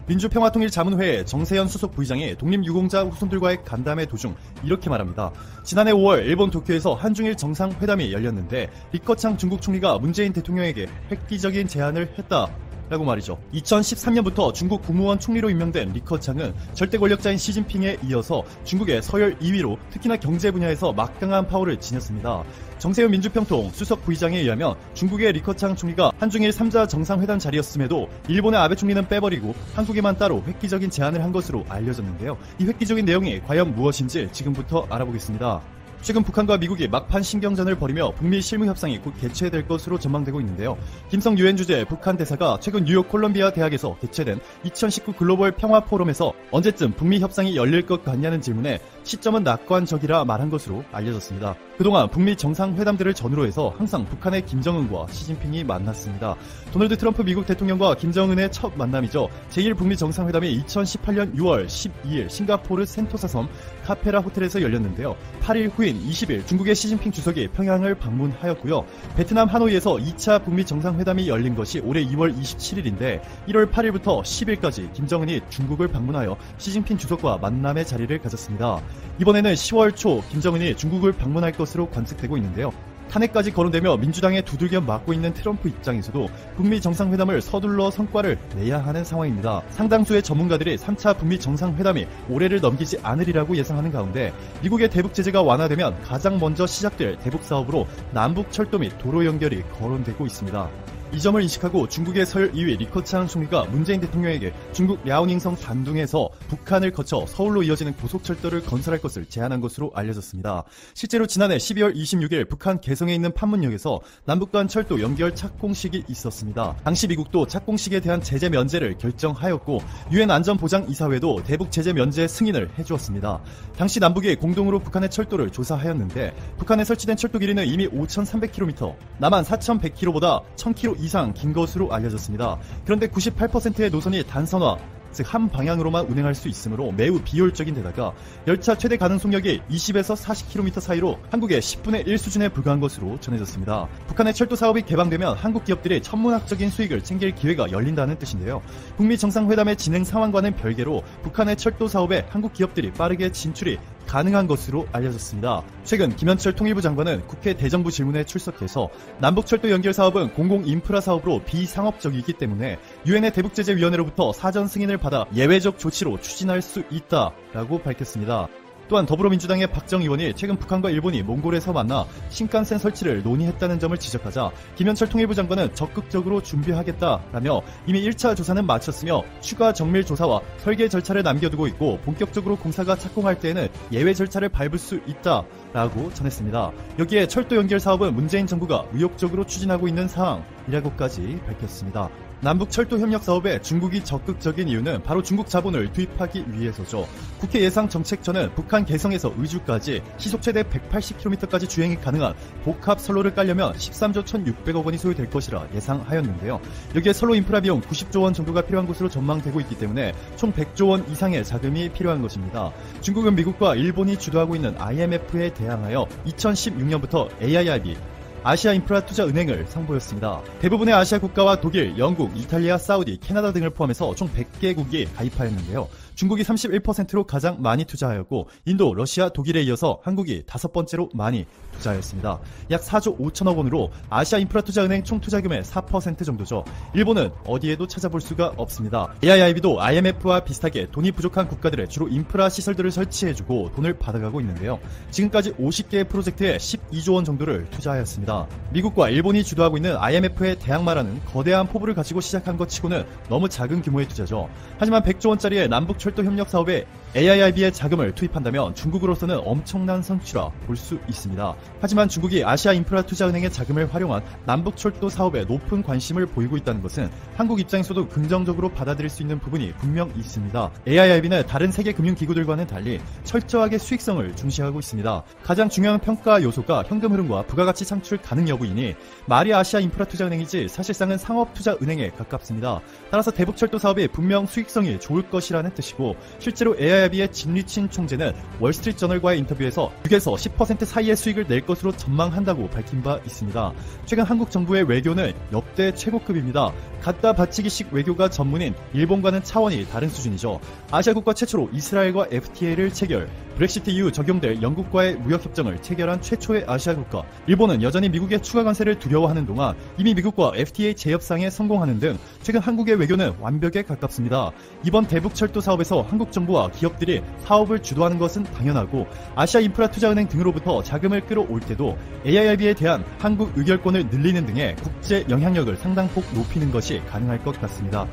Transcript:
민주평화통일자문회의 정세현 수석 부의장이 독립유공자 후손들과의 간담회 도중 이렇게 말합니다. 지난해 5월 일본 도쿄에서 한중일 정상회담이 열렸는데 리커창 중국 총리가 문재인 대통령에게 획기적인 제안을 했다. 라고 말이죠. 2013년부터 중국 국무원 총리로 임명된 리커창은 절대 권력자인 시진핑에 이어서 중국의 서열 2위로 특히나 경제 분야에서 막강한 파워를 지녔습니다. 정세현 민주평통 수석 부의장에 의하면 중국의 리커창 총리가 한중일 3자 정상회담 자리였음에도 일본의 아베 총리는 빼버리고 한국에만 따로 획기적인 제안을 한 것으로 알려졌는데요. 이 획기적인 내용이 과연 무엇인지 지금부터 알아보겠습니다. 최근 북한과 미국이 막판 신경전을 벌이며 북미 실무 협상이 곧 개최될 것으로 전망되고 있는데요. 김성 유엔 주재 북한 대사가 최근 뉴욕 콜롬비아 대학에서 개최된 2019 글로벌 평화 포럼에서 언제쯤 북미 협상이 열릴 것 같냐는 질문에 시점은 낙관적이라 말한 것으로 알려졌습니다. 그동안 북미 정상회담들을 전후로 해서 항상 북한의 김정은과 시진핑이 만났습니다. 도널드 트럼프 미국 대통령과 김정은의 첫 만남이죠. 제1 북미 정상회담이 2018년 6월 12일 싱가포르 센토사 섬 카페라 호텔에서 열렸는데요. 8일 후인 20일 중국의 시진핑 주석이 평양을 방문하였고요. 베트남 하노이에서 2차 북미 정상회담이 열린 것이 올해 2월 27일인데 1월 8일부터 10일까지 김정은이 중국을 방문하여 시진핑 주석과 만남의 자리를 가졌습니다. 이번에는 10월 초 김정은이 중국을 방문할 것으로 관측되고 있는데요. 탄핵까지 거론되며 민주당의 두들겨 맞고 있는 트럼프 입장에서도 북미 정상회담을 서둘러 성과를 내야 하는 상황입니다. 상당수의 전문가들이 3차 북미 정상회담이 올해를 넘기지 않으리라고 예상하는 가운데 미국의 대북 제재가 완화되면 가장 먼저 시작될 대북 사업으로 남북 철도 및 도로 연결이 거론되고 있습니다. 이 점을 인식하고 중국의 서열 2위 리커창 총리가 문재인 대통령에게 중국 랴오닝성 단둥에서 북한을 거쳐 서울로 이어지는 고속철도를 건설할 것을 제안한 것으로 알려졌습니다. 실제로 지난해 12월 26일 북한 개성에 있는 판문역에서 남북 간 철도 연결 착공식이 있었습니다. 당시 미국도 착공식에 대한 제재 면제를 결정하였고 유엔 안전보장이사회도 대북 제재 면제 승인을 해주었습니다. 당시 남북이 공동으로 북한의 철도를 조사하였는데 북한에 설치된 철도 길이는 이미 5,300km, 남한 4,100km보다 1,000km 이상 긴 것으로 알려졌습니다. 그런데 98%의 노선이 단선화, 즉 한 방향으로만 운행할 수 있으므로 매우 비효율적인 데다가 열차 최대 가능 속력이 20에서 40km 사이로 한국의 10분의 1 수준에 불과한 것으로 전해졌습니다. 북한의 철도 사업이 개방되면 한국 기업들이 천문학적인 수익을 챙길 기회가 열린다는 뜻인데요. 북미 정상회담의 진행 상황과는 별개로 북한의 철도 사업에 한국 기업들이 빠르게 진출이 가능한 것으로 알려졌습니다. 최근 김현철 통일부 장관은 국회 대정부 질문에 출석해서 남북철도 연결 사업은 공공인프라 사업으로 비상업적이기 때문에 유엔의 대북제재위원회로부터 사전 승인을 받아 예외적 조치로 추진할 수 있다라고 밝혔습니다. 또한 더불어민주당의 박정 의원이 최근 북한과 일본이 몽골에서 만나 신칸센 설치를 논의했다는 점을 지적하자 김현철 통일부 장관은 적극적으로 준비하겠다라며 이미 1차 조사는 마쳤으며 추가 정밀 조사와 설계 절차를 남겨두고 있고 본격적으로 공사가 착공할 때에는 예외 절차를 밟을 수 있다라고 전했습니다. 여기에 철도 연결 사업은 문재인 정부가 의욕적으로 추진하고 있는 사항이라고까지 밝혔습니다. 남북 철도 협력 사업에 중국이 적극적인 이유는 바로 중국 자본을 투입하기 위해서죠. 국회 예상정책처는 북한 개성에서 의주까지 시속 최대 180km까지 주행이 가능한 복합 선로를 깔려면 13조 1,600억 원이 소요될 것이라 예상하였는데요. 여기에 선로 인프라 비용 90조 원 정도가 필요한 것으로 전망되고 있기 때문에 총 100조 원 이상의 자금이 필요한 것입니다. 중국은 미국과 일본이 주도하고 있는 IMF에 대항하여 2016년부터 AIIB 아시아인프라투자은행을 상보였습니다. 대부분의 아시아 국가와 독일, 영국, 이탈리아, 사우디, 캐나다 등을 포함해서 총 100개국이 가입하였는데요. 중국이 31%로 가장 많이 투자하였고 인도, 러시아, 독일에 이어서 한국이 5번째로 많이 투자하였습니다. 약 4조 5천억 원으로 아시아인프라투자은행 총 투자금의 4% 정도죠. 일본은 어디에도 찾아볼 수가 없습니다. AIIB도 IMF와 비슷하게 돈이 부족한 국가들의 주로 인프라 시설들을 설치해주고 돈을 받아가고 있는데요. 지금까지 50개의 프로젝트에 12조 원 정도를 투자하였습니다. 미국과 일본이 주도하고 있는 IMF의 대항마라는 거대한 포부를 가지고 시작한 것 치고는 너무 작은 규모의 투자죠. 하지만 100조 원짜리의 남북 철도 협력 사업에 AIIB의 자금을 투입한다면 중국으로서는 엄청난 성취라 볼 수 있습니다. 하지만 중국이 아시아인프라투자은행의 자금을 활용한 남북철도 사업에 높은 관심을 보이고 있다는 것은 한국 입장에서도 긍정적으로 받아들일 수 있는 부분이 분명 있습니다. AIIB는 다른 세계 금융기구들과는 달리 철저하게 수익성을 중시하고 있습니다. 가장 중요한 평가 요소가 현금 흐름과 부가가치 창출 가능 여부이니 말이 아시아 인프라투자은행이지 사실상은 상업투자은행에 가깝습니다. 따라서 대북철도 사업이 분명 수익성이 좋을 것이라는 뜻이고, 실제로 AIIB의 진리친 총재는 월스트리트저널과의 인터뷰에서 6에서 10% 사이의 수익을 낼 것으로 전망한다고 밝힌 바 있습니다. 최근 한국 정부의 외교는 역대 최고급입니다. 갖다 바치기식 외교가 전문인 일본과는 차원이 다른 수준이죠. 아시아 국가 최초로 이스라엘과 FTA를 체결, 브렉시트 이후 적용될 영국과의 무역협정을 체결한 최초의 아시아 국가. 일본은 여전히 미국의 추가 관세를 두려워하는 동안 이미 미국과 FTA 재협상에 성공하는 등 최근 한국의 외교는 완벽에 가깝습니다. 이번 대북철도 사업에서 한국 정부와 기업들이 사업을 주도하는 것은 당연하고, 아시아 인프라투자은행 등으로부터 자금을 끌어올 때도 AIIB에 대한 한국 의결권을 늘리는 등의 국제 영향력을 상당폭 높이는 것이 가능할 것 같습니다.